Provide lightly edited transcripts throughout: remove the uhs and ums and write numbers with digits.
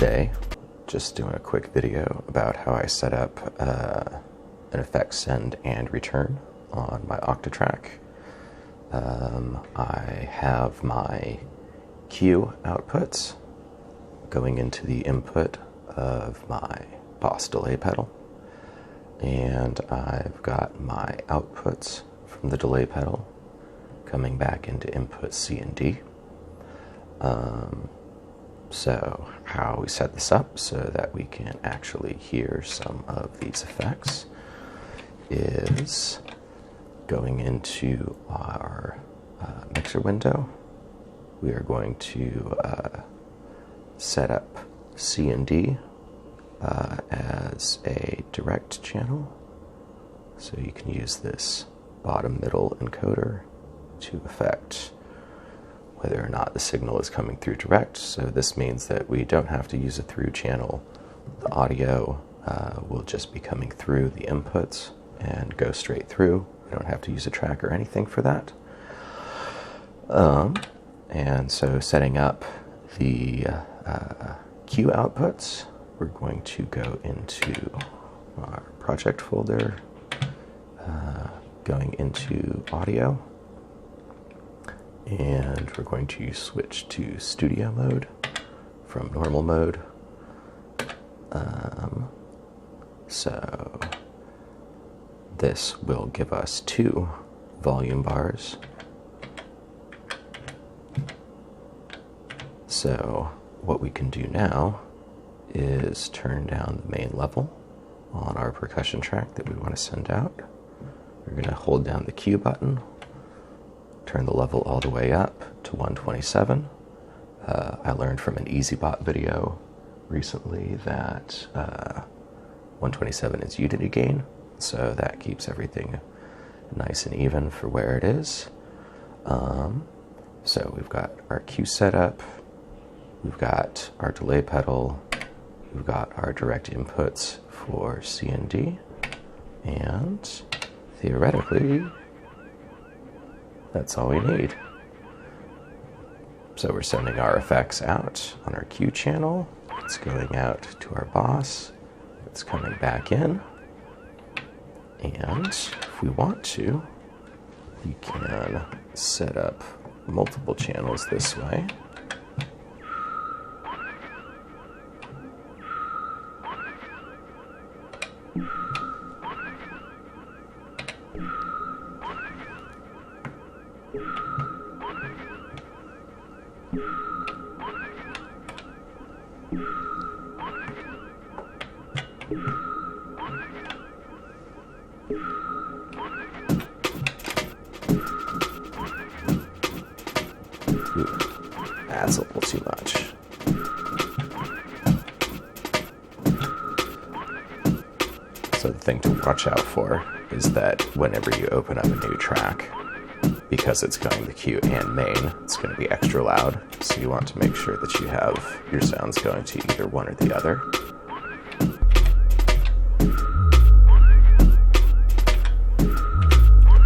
Today, just doing a quick video about how I set up an effect send and return on my Octatrack. I have my cue outputs going into the input of my boss delay pedal, and I've got my outputs from the delay pedal coming back into input C and D. So how we set this up so that we can actually hear some of these effects is going into our mixer window. We are going to set up C and D as a direct channel. So you can use this bottom middle encoder to affect whether or not the signal is coming through direct. So this means that we don't have to use a through channel. The audio will just be coming through the inputs and go straight through. We don't have to use a track or anything for that. And so setting up the cue outputs, we're going to go into our project folder, going into audio, and we're going to switch to studio mode from normal mode. So this will give us 2 volume bars. So what we can do now is turn down the main level on our percussion track that we want to send out. We're going to hold down the cue button, turn the level all the way up to 127. I learned from an EasyBot video recently that 127 is unity gain, so that keeps everything nice and even for where it is. So we've got our cue set up, we've got our delay pedal, we've got our direct inputs for C and D, and theoretically, that's all we need. So we're sending our effects out on our cue channel. It's going out to our boss. It's coming back in. And if we want to, we can set up multiple channels this way. Ooh, that's a little too much. So the thing to watch out for is that whenever you open up a new track, because it's going to cue and main, it's going to be extra loud. So you want to make sure that you have your sounds going to either one or the other.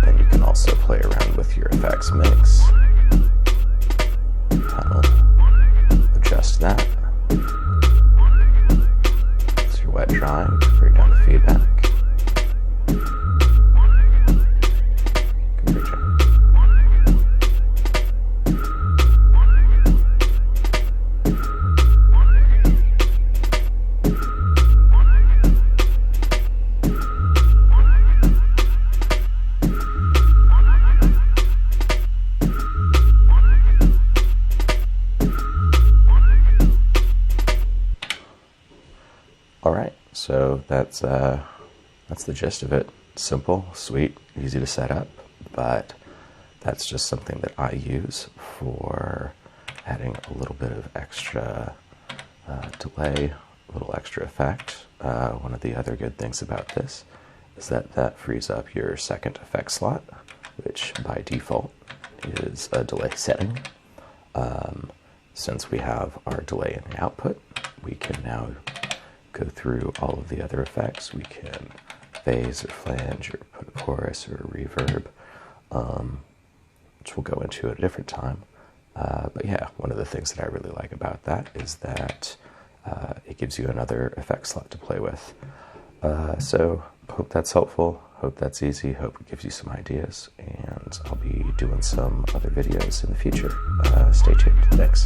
Then you can also play around with your effects mix. Adjust that. It's your wet dry, bring down the feedback. Alright, so that's the gist of it. Simple, sweet, easy to set up, but that's just something that I use for adding a little bit of extra delay, a little extra effect. One of the other good things about this is that that frees up your second effect slot, which by default is a delay setting. Since we have our delay in the output, we can now go through all of the other effects. We can phase or flange or put a chorus or a reverb, which we'll go into at a different time. But yeah, one of the things that I really like about that is that it gives you another effect slot to play with. So hope that's helpful, hope that's easy, hope it gives you some ideas, and I'll be doing some other videos in the future. Stay tuned. Thanks.